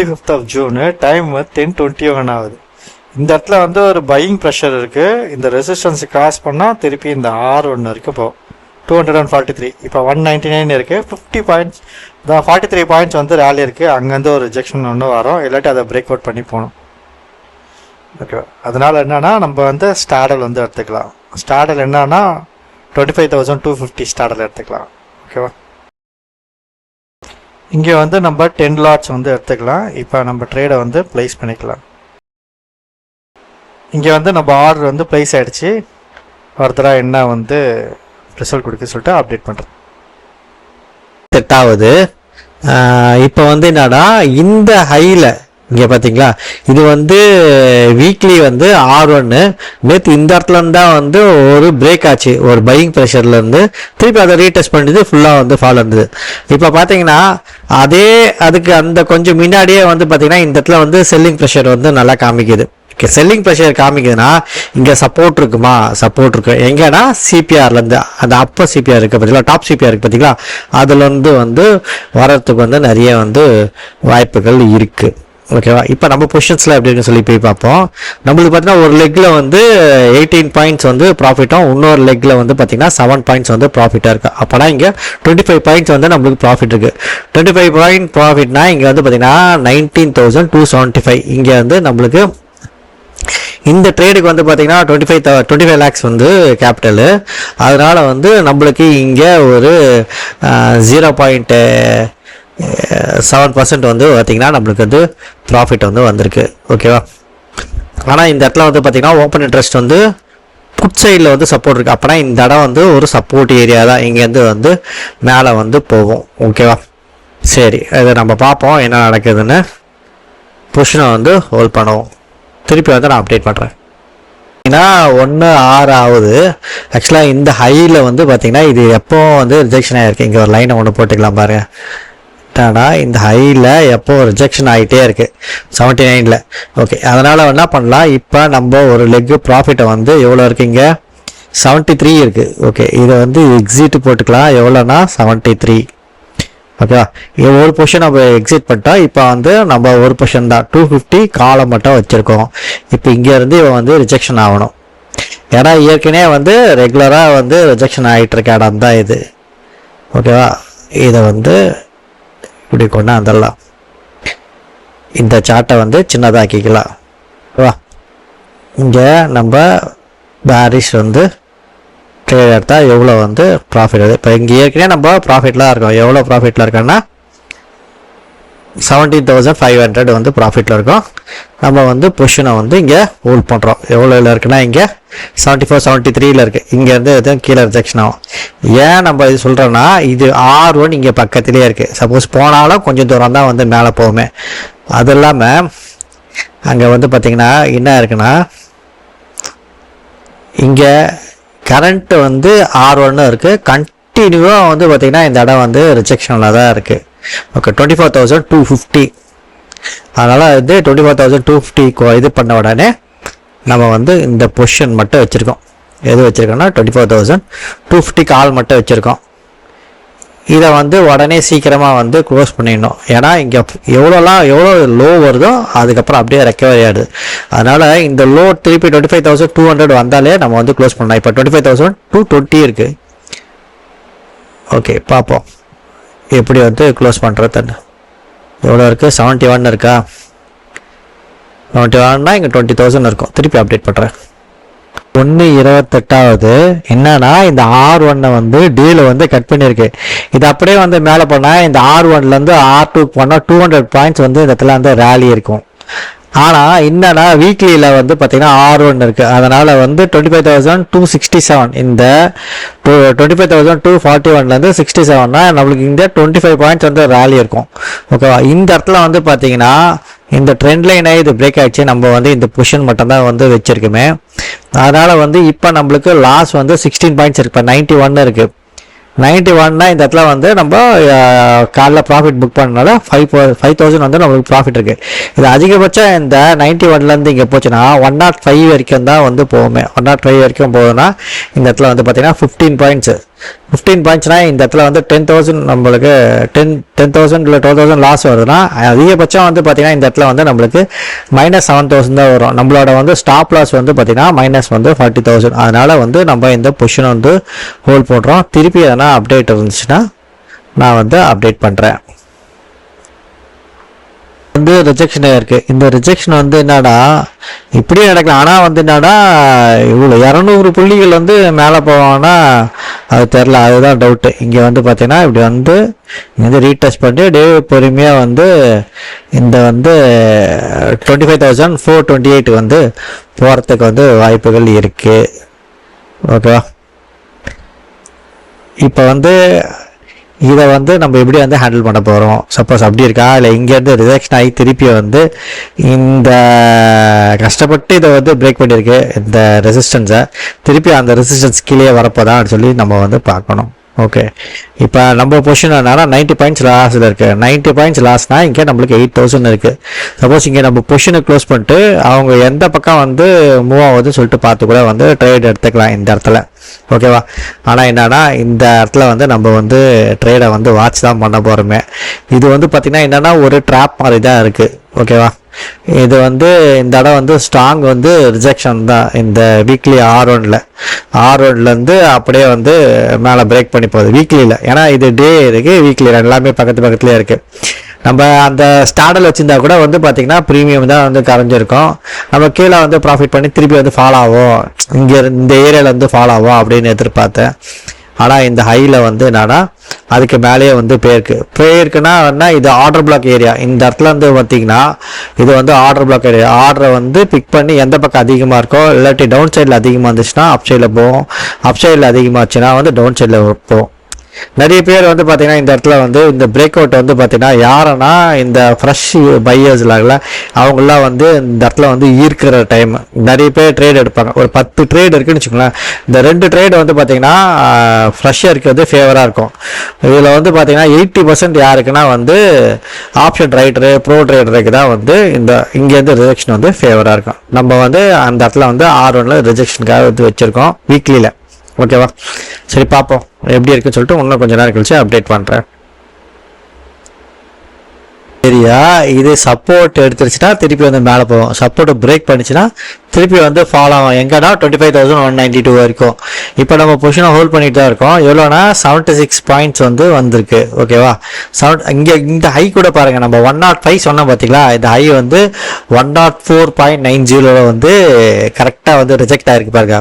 5th of June time 10:21 ஆகுது. இந்த இடத்துல வந்து ஒரு பையிங் ப்ரெஷர் இருக்குது. இந்த ரெசிஸ்டன்ஸ் கிராஸ் பண்ணால் திருப்பி இந்த R1 இருக்குது. இப்போ 243, இப்போ 199 இருக்குது. 50 பாயிண்ட்ஸ் தான், 43 பாயிண்ட்ஸ் வந்து ரேலி இருக்குது. அங்கேருந்து ஒரு ரிஜெக்ஷன் ஒன்று வரும், இல்லாட்டி அதை பிரேக் அவுட் பண்ணி போகணும். ஓகே, அதனால் என்னென்னா நம்ம வந்து ஸ்டாடல் வந்து எடுத்துக்கலாம். ஸ்டாடல் என்னன்னா 25,250 ஸ்டாடல் எடுத்துக்கலாம். ஓகேவா, இங்கே வந்து நம்ம 10 லாட்ஸ் வந்து எடுத்துக்கலாம். இப்போ நம்ம ட்ரேடை வந்து ப்ளேஸ் பண்ணிக்கலாம். இங்கே வந்து நம்ம ஆர்டர் வந்து ப்ளேஸ் ஆகிடுச்சு. ஒருத்தராக என்ன வந்து ரிசல்ட் கொடுக்க சொல்லிட்டு அப்டேட் பண்ணுறேன். செட் ஆகுது. இப்போ வந்து என்னன்னா இந்த ஹையில் இங்கே பார்த்தீங்களா, இது வந்து வீக்லி வந்து R1 நேற்று இந்த இடத்துலேருந்து தான் வந்து ஒரு பிரேக் ஆச்சு, ஒரு பையிங் ப்ரெஷர்லேருந்து திருப்பி அதை ரீடெஸ்ட் பண்ணிட்டு ஃபுல்லாக வந்து ஃபால் இருந்தது. இப்போ பார்த்தீங்கன்னா அதுக்கு அந்த கொஞ்சம் முன்னாடியே வந்து பார்த்தீங்கன்னா இந்த இடத்துல வந்து செல்லிங் ப்ரெஷர் வந்து நல்லா காமிக்குது. செல்லிங் ப்ரெஷர் காமிக்குதுன்னா இங்கே சப்போர்ட் இருக்குமா, சப்போர்ட் இருக்கு எங்கன்னா சிபிஆர்லேருந்து அந்த அப்பர் சிபிஆர் இருக்குது பார்த்தீங்களா, டாப் சிபிஆர் இருக்குது பார்த்தீங்களா, அதுலேருந்து வந்து வர்றதுக்கு வந்து நிறைய வந்து வாய்ப்புகள் இருக்குது. ஓகேவா, இப்போ நம்ம பொசிஷன்ஸில் எப்படி இருக்குன்னு சொல்லி போய் பார்ப்போம். நம்மளுக்கு பார்த்தீங்கன்னா ஒரு லெக்கில் வந்து 18 பாயிண்ட்ஸ் வந்து ப்ராஃபிட்டும், இன்னொரு லெக்கில் வந்து பார்த்தீங்கன்னா 7 பாயிண்ட்ஸ் வந்து ப்ராஃபிட்டாக இருக்குது. அப்போனா இங்கே 25 பாயிண்ட்ஸ் வந்து நம்மளுக்கு ப்ராஃபிட் இருக்குது. 25 பாயிண்ட் ப்ராஃபிட்னா இங்கே வந்து பார்த்தீங்கன்னா 19,275. இங்கே வந்து நம்மளுக்கு இந்த ட்ரேடுக்கு வந்து பார்த்தீங்கன்னா 25 லேக்ஸ் வந்து கேபிட்டலு. அதனால் வந்து நம்மளுக்கு இங்கே ஒரு 0.7% வந்து பார்த்திங்கன்னா நம்மளுக்கு வந்து ப்ராஃபிட் வந்து வந்திருக்கு. ஓகேவா, ஆனால் இந்த இடத்துல வந்து பார்த்திங்கன்னா ஓப்பன் இன்ட்ரெஸ்ட் வந்து புட் சைடில் வந்து சப்போர்ட் இருக்குது. அப்போனா இந்த இடம் வந்து ஒரு சப்போர்ட் ஏரியா தான், இங்கேருந்து வந்து மேலே வந்து போகும். ஓகேவா, சரி, இதை நம்ம பார்ப்போம் என்ன நடக்குதுன்னு. பொசிஷனை வந்து ஹோல்ட் பண்ணுவோம். திருப்பி வந்து நான் அப்டேட் பண்ணுறேன். ஏன்னா 1.6 ஆகுது. ஆக்சுவலாக இந்த ஹையில் வந்து பார்த்திங்கன்னா இது எப்போ வந்து ரிஜெக்ஷன் ஆகிருக்கு. இங்கே ஒரு லைனை ஒன்று போட்டுக்கலாம் பாருங்கள். இந்த ஹையில் எப்போ ரிஜெக்ஷன் ஆகிட்டே இருக்குது 79ல். ஓகே, அதனால் என்ன பண்ணலாம், இப்போ நம்ம ஒரு லெக்கு ப்ராஃபிட்டை வந்து எவ்வளோ இருக்குது, இங்கே 73 இருக்குது. ஓகே, இதை வந்து எக்ஸிட் போட்டுக்கலாம். எவ்வளோனா 73. ஓகேவா, ஒரு பொசிஷன் நம்ம எக்ஸிட் பண்ணிட்டோம். இப்போ வந்து நம்ம ஒரு பொசிஷன் தான் 250 காலை மட்டும் வச்சுருக்கோம். இப்போ இங்கேருந்து இவன் வந்து ரிஜெக்ஷன் ஆகணும். ஏன்னா ஏற்கனவே வந்து ரெகுலராக வந்து ரிஜெக்ஷன் ஆகிட்டு இருக்க இடம் தான் இது. ஓகேவா, இதை வந்து இப்படி கொண்டு வந்துடலாம். இந்த சார்ட்டை வந்து சின்னதாக்கிக்கலாம். ஓகேவா, இங்கே நம்ம பேரிஷ் வந்து ட்ரேட் எடுத்தால் எவ்வளோ வந்து ப்ராஃபிட் ஆகுது. இப்போ இங்கே ஏற்கனவே நம்ம ப்ராஃபிட்டில் இருக்கோம். எவ்வளோ ப்ராஃபிட்டில் இருக்கோன்னா 17,500 வந்து ப்ராஃபிட்டில் இருக்கோம். நம்ம வந்து பொசிஷனை வந்து இங்கே ஹோல்ட் பண்ணுறோம். எவ்வளோ இருக்குன்னா இங்கே 74, 73ல் இருக்குது. இங்கேருந்து எதுவும் கீழே ரிஜெக்ஷன் ஆகும். ஏன் நம்ம இது சொல்கிறோன்னா இது R1 இங்கே பக்கத்துலேயே இருக்குது. சப்போஸ் போனாலும் கொஞ்சம் தூரம் தான் வந்து மேலே போகுமே. அது இல்லாமல் அங்கே வந்து பார்த்திங்கன்னா என்ன இருக்குன்னா இங்கே கரண்ட் வந்து R1 இருக்குது. கண்டினியூவாக வந்து பார்த்திங்கன்னா இந்த இடம் வந்து ரிஜெக்ஷனில் தான் இருக்குது. ஓகே, 24,250. அதனால் வந்து 24,250 இது பண்ண உடனே நம்ம வந்து இந்த பொசிஷன் மட்டும் வச்சுருக்கோம். எது வச்சுருக்கோன்னா 24,250 கால் மட்டும் வச்சுருக்கோம். இதை வந்து உடனே சீக்கிரமாக வந்து க்ளோஸ் பண்ணிடணும். ஏன்னா இங்கே எவ்வளோ லோ வருதோ அதுக்கப்புறம் அப்படியே ரெக்கவரி ஆகிடுது. அதனால் இந்த லோ திருப்பி 25,200 வந்தாலே நம்ம வந்து க்ளோஸ் பண்ணலாம். இப்போ 25,220 இருக்குது. ஓகே, பார்ப்போம் எப்படி வந்து க்ளோஸ் பண்ணுறது. எவ்வளோ இருக்குது, 71 இருக்கா, 71னா இங்கே 20,000 இருக்கும். திருப்பி அப்டேட் பண்ணுறேன். 1.28 என்னன்னா இந்த R1 வந்து டீல வந்து கட் பண்ணியிருக்கு. இது அப்படியே வந்து மேலே போனால் இந்த R1லேருந்து R2 போனால் 200 பாயிண்ட்ஸ் வந்து இந்த இடத்துல வந்து ரேலி இருக்கும். ஆனால் என்னன்னா வீக்லியில் வந்து பார்த்தீங்கன்னா R1 இருக்குது. அதனால் வந்து 25,267 இந்த 25,241லேருந்து 67னா நம்மளுக்கு இந்த 25 பாயிண்ட்ஸ் வந்து ரேலி இருக்கும். ஓகேவா, இந்த இடத்துல வந்து பார்த்தீங்கன்னா இந்த ட்ரெண்ட் லைனே இது பிரேக் ஆகிடுச்சு. நம்ம வந்து இந்த பொசிஷன் மட்டும்தான் வந்து வச்சுருக்குமே. அதனால் வந்து இப்போ நம்மளுக்கு லாஸ் வந்து 16 பாயிண்ட்ஸ் இருக்குது. இப்போ 91 இருக்குது. 91னா இந்த இடத்துல வந்து நம்ம காலைல ப்ராஃபிட் புக் பண்ணனால 5,000 வந்து நம்மளுக்கு ப்ராஃபிட் இருக்குது. இது அதிகபட்சம் இந்த 91லேருந்து இங்கே போச்சுன்னா 105 வரைக்கும் தான் வந்து போகுமே. 105 வரைக்கும் போகுதுன்னா இந்த இடத்துல வந்து பார்த்தீங்கன்னா 15 பாயிண்ட்ஸு 15 பாயிண்ட்ஸ்னா இந்த இடத்துல வந்து 10,000 நம்மளுக்கு 10,000 இல்லை 12,000 லாஸ் வருதுன்னா அதிகபட்சம் வந்து பார்த்தீங்கன்னா இந்த இடத்துல வந்து நம்மளுக்கு -7,000 தான் வரும். நம்மளோட வந்து ஸ்டாப் லாஸ் வந்து பார்த்தீங்கன்னா மைனஸ் வந்து 40,000. அதனால வந்து நம்ம இந்த பொசிஷனை வந்து ஹோல்ட் போடுறோம். திருப்பி எதனா அப்டேட் இருந்துச்சுன்னா நான் வந்து அப்டேட் பண்ணுறேன். வந்து ரிஜெக்ஷன் இருக்கு. இந்த ரிஜெக்ஷன் வந்து என்னடா இப்படியே நடக்கலாம். ஆனால் வந்து என்னடா இவ்வளோ 200 புள்ளிகள் வந்து மேலே போவாங்கன்னா அது தெரில, அதுதான் டவுட்டு. இங்கே வந்து பார்த்தீங்கன்னா இப்படி வந்து இங்கே வந்து ரீடெஸ்ட் பண்ணி டே பொறுமையாக வந்து இந்த வந்து 25,428 வந்து போகிறதுக்கு வந்து வாய்ப்புகள் இருக்குது. ஓகேவா? இப்போ வந்து இதை வந்து நம்ம எப்படி வந்து ஹேண்டில் பண்ண போகிறோம்? சப்போஸ் அப்படி இருக்கா, இல்லை இங்கேருந்து ரிஜெக்ஷன் ஆகி திருப்பி வந்து இந்த கஷ்டப்பட்டு இதை வந்து பிரேக் பண்ணியிருக்கு இந்த ரெசிஸ்டன்ஸை, திருப்பி அந்த ரெசிஸ்டன்ஸ் கீழே வரப்போதான்னு சொல்லி நம்ம வந்து பார்க்கணும். ஓகே, இப்போ நம்ம பொசிஷன் என்னன்னா 90 பாயிண்ட்ஸ் லாஸில் இருக்குது. 90 பாயிண்ட்ஸ் லாஸ்னால் இங்கே நம்மளுக்கு 8,000 இருக்குது. சப்போஸ் இங்கே நம்ம பொசிஷனை க்ளோஸ் பண்ணிட்டு அவங்க எந்த பக்கம் வந்து மூவ் ஆகுதுன்னு சொல்லிட்டு பார்த்து கூட வந்து ட்ரேட் எடுத்துக்கலாம் இந்த இடத்துல. ஓகேவா? ஆனால் என்னன்னா இந்த இடத்துல வந்து நம்ம வந்து ட்ரேடை வந்து வாட்ச் தான் பண்ண போகிறோமே. இது வந்து பார்த்திங்கன்னா என்னென்னா ஒரு ட்ராப் மாதிரி தான் இருக்குது. ஓகேவா? இது வந்து இந்த இடம் வந்து ஸ்ட்ராங் வந்து ரிஜெக்ஷன் தான் இந்த வீக்லி R1லேருந்து அப்படியே வந்து மேலே பிரேக் பண்ணி போகுது. வீக்லியில் ஏன்னா இது டே இருக்குது, வீக்லி எல்லாமே பக்கத்துலேயே இருக்குது. நம்ம அந்த ஸ்டார்டல் வச்சுருந்தா கூட வந்து பார்த்திங்கன்னா ப்ரீமியம் தான் வந்து கரைஞ்சிருக்கும். நம்ம கீழே வந்து ப்ராஃபிட் பண்ணி திருப்பி வந்து ஃபாலோ ஆகும், இங்கே இந்த ஏரியாவில் வந்து ஃபாலோ ஆகும் அப்படின்னு எதிர்பார்த்தேன். ஆனால் இந்த ஹையில் வந்து என்னன்னா அதுக்கு மேலேயே வந்து போயிருக்குன்னா இது ஆர்டர் பிளாக் ஏரியா. இந்த இடத்துல வந்து பார்த்தீங்கன்னா இது வந்து ஆர்டர் பிளாக் ஏரியா. ஆர்டரை வந்து பிக் பண்ணி எந்த பக்கம் அதிகமாக இருக்கோ, இல்லாட்டி டவுன் சைடில் அதிகமாக இருந்துச்சுன்னா அப் சைடில் போகும், அப் சைடில் அதிகமாகச்சுன்னா வந்து டவுன் சைடில் போகும். நிறைய பேர் வந்து பார்த்தீங்கன்னா இந்த இடத்துல வந்து இந்த பிரேக் அவுட் வந்து பார்த்தீங்கன்னா யாருன்னா இந்த ஃப்ரெஷ் பையர்ஸ்லாகல அவங்களாம் வந்து இந்த இடத்துல வந்து ஈர்க்கிற டைம் நிறைய பேர் ட்ரேட் எடுப்பாங்க. ஒரு 10 ட்ரேட் இருக்குன்னு வச்சுக்கோங்களேன். இந்த 2 ட்ரேட் வந்து பார்த்தீங்கன்னா ஃப்ரெஷ்ஷாக இருக்கிறது ஃபேவராக இருக்கும். இதில் வந்து பார்த்தீங்கன்னா 80% யாருக்குன்னா வந்து ஆப்ஷன் ரைட்டரு ப்ரோ ட்ரேடருக்கு தான் வந்து இங்கேருந்து ரிஜெக்ஷன் வந்து ஃபேவராக இருக்கும். நம்ம வந்து அந்த இடத்துல வந்து R1ல ரிஜெக்ஷனுக்காக வந்து வச்சுருக்கோம் வீக்லியில். ஓகேவா? சரி, பார்ப்போம் எப்படி இருக்குன்னு சொல்லிட்டு இன்னும் கொஞ்சம் நேரம் கழிச்சு அப்டேட் பண்ணுறேன். சரியா? இது சப்போர்ட் எடுத்துருச்சுன்னா திருப்பி வந்து மேலே போகும், சப்போர்ட்டை பிரேக் பண்ணிச்சுன்னா திருப்பி வந்து ஃபாலோ ஆகும். எங்கன்னா 25,192 வரைக்கும். இப்போ நம்ம பொசிஷனை ஹோல்ட் பண்ணிட்டு தான் இருக்கோம். எவ்வளோனா 76 பாயிண்ட்ஸ் வந்து வந்திருக்கு. ஓகேவா? இங்கே இந்த ஹை கூட பாருங்கள், நம்ம 105 சொன்னோம் பார்த்தீங்களா, இந்த ஹை வந்து 104.90 வந்து கரெக்டாக வந்து ரிஜெக்ட் ஆகிருக்கு பாருங்க.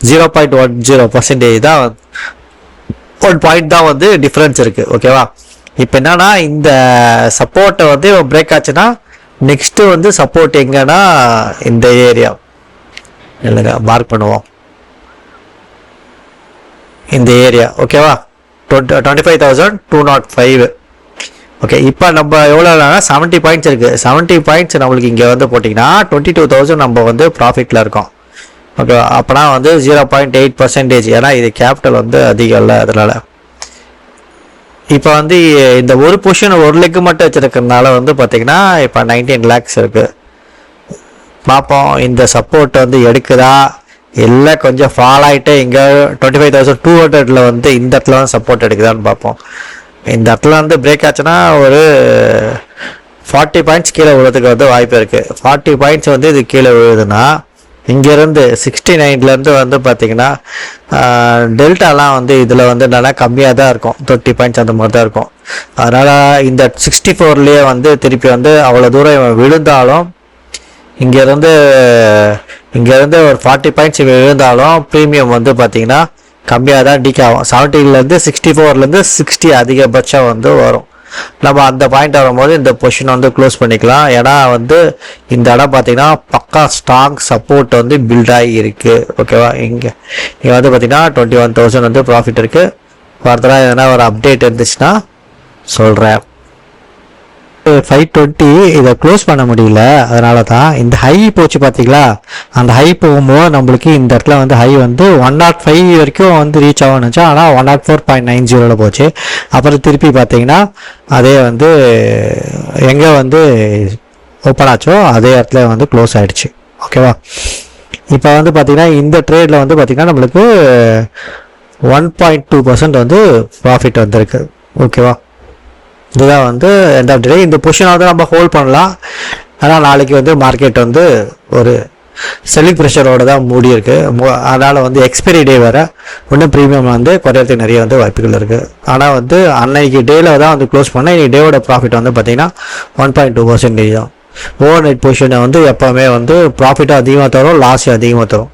0.10% தான் 1 பாயிண்ட் தான் வந்து டிஃப்ரென்ஸ் இருக்குது. ஓகேவா? இப்போ என்னன்னா இந்த சப்போர்ட்டை வந்து பிரேக் ஆச்சுன்னா நெக்ஸ்ட்டு வந்து சப்போர்ட் எங்கன்னா இந்த ஏரியா இல்லைங்க மார்க் பண்ணுவோம், இந்த ஏரியா. ஓகேவா? 25,205. ஓகே, இப்போ நம்ம எவ்வளோனா 70 பாயிண்ட்ஸ் இருக்குது. 70 பாயிண்ட்ஸ் நம்மளுக்கு இங்கே வந்து போட்டிங்கன்னா 22,000 நம்ம வந்து ப்ராஃபிட்டில் இருக்கோம். ஓகே, அப்போனா வந்து 0.8%. ஏன்னா இது கேபிட்டல் வந்து அதிகம் இல்லை, அதனால். இப்போ வந்து இந்த ஒரு பொசிஷன் ஒரு லெக்கு மட்டும் வச்சுருக்கிறதுனால வந்து பார்த்திங்கன்னா இப்போ 19 lakhs இருக்குது. பார்ப்போம் இந்த சப்போர்ட் வந்து எடுக்குதா இல்லை கொஞ்சம் ஃபால் ஆகிட்டு இங்கே 25,200 வந்து இந்த இடத்துல வந்து சப்போர்ட் எடுக்குதான்னு பார்ப்போம். இந்த இடத்துல வந்து பிரேக் ஆச்சுன்னா ஒரு 40 பாயிண்ட்ஸ் கீழே விழுறதுக்கு வந்து வாய்ப்பு இருக்குது. 40 பாயிண்ட்ஸ் வந்து இது கீழே விழுதுன்னா இங்கேருந்து 69லேருந்து வந்து பார்த்திங்கன்னா டெல்டாலாம் வந்து இதில் வந்து நல்லா கம்மியாக தான் இருக்கும், 30 பாயிண்ட்ஸ் அந்த மாதிரி தான் இருக்கும். அதனால் இந்த 64லேயே வந்து திருப்பி வந்து அவ்வளோ தூரம் விழுந்தாலும் இங்கேருந்து ஒரு 40 பாயிண்ட்ஸ் விழுந்தாலும் ப்ரீமியம் வந்து பார்த்திங்கன்னா கம்மியாக தான் டிக் ஆகும். 70லேருந்து 64லேருந்து 60 அதிகபட்சம் வந்து வரும். நம்ம அந்த பாயிண்ட் வரும்போது இந்த பொசிஷன் வந்து க்ளோஸ் பண்ணிக்கலாம். ஏன்னா வந்து இந்த இடம் பார்த்தீங்கன்னா பக்கா ஸ்ட்ராங் சப்போர்ட் வந்து பில்ட் ஆகி இருக்குது. ஓகேவா? இங்கே வந்து பார்த்தீங்கன்னா 21,000 வந்து ப்ராஃபிட் இருக்குது. ஃபர்தராக எதனா ஒரு அப்டேட் இருந்துச்சுன்னா சொல்கிறேன். 520 இதை க்ளோஸ் பண்ண முடியல, அதனால தான் இந்த ஹை போச்சு பார்த்தீங்களா. அந்த ஹை போகும்போது நம்மளுக்கு இந்த இடத்துல வந்து ஹை வந்து 105 வரைக்கும் வந்து ரீச் ஆகணுச்சு. ஆனால் 104.90 போச்சு. அப்புறம் திருப்பி பார்த்தீங்கன்னா அதே வந்து எங்கே வந்து ஓப்பன் ஆச்சோ அதே இடத்துல வந்து க்ளோஸ் ஆகிடுச்சு. ஓகேவா? இப்போ வந்து பார்த்திங்கன்னா இந்த ட்ரேடில் வந்து பார்த்திங்கன்னா நம்மளுக்கு 1.2% வந்து ப்ராஃபிட் வந்திருக்கு. ஓகேவா, இதுதான் வந்து எண்ட் ஆஃப் தி டே. இந்த பொசிஷனை வந்து நம்ம ஹோல்ட் பண்ணலாம். ஆனால் நாளைக்கு வந்து மார்க்கெட் வந்து ஒரு செல்லிங் ப்ரெஷரோட தான் மூடி இருக்கு. அதனால் வந்து எக்ஸ்பைரி டே வேறு, இன்னும் ப்ரீமியம் வந்து குறையறதுக்கு நிறைய வந்து வாய்ப்புகள் இருக்குது. ஆனால் வந்து அன்னைக்கு டேயில் தான் வந்து க்ளோஸ் பண்ணால் இன்னைக்கு டேவோட ப்ராஃபிட் வந்து பார்த்தீங்கன்னா 1.2% தான். ஓவர் நைட் பொசிஷனை வந்து எப்போவுமே வந்து ப்ராஃபிட்டும் அதிகமாக தரும், லாஸும் அதிகமாக தரும்.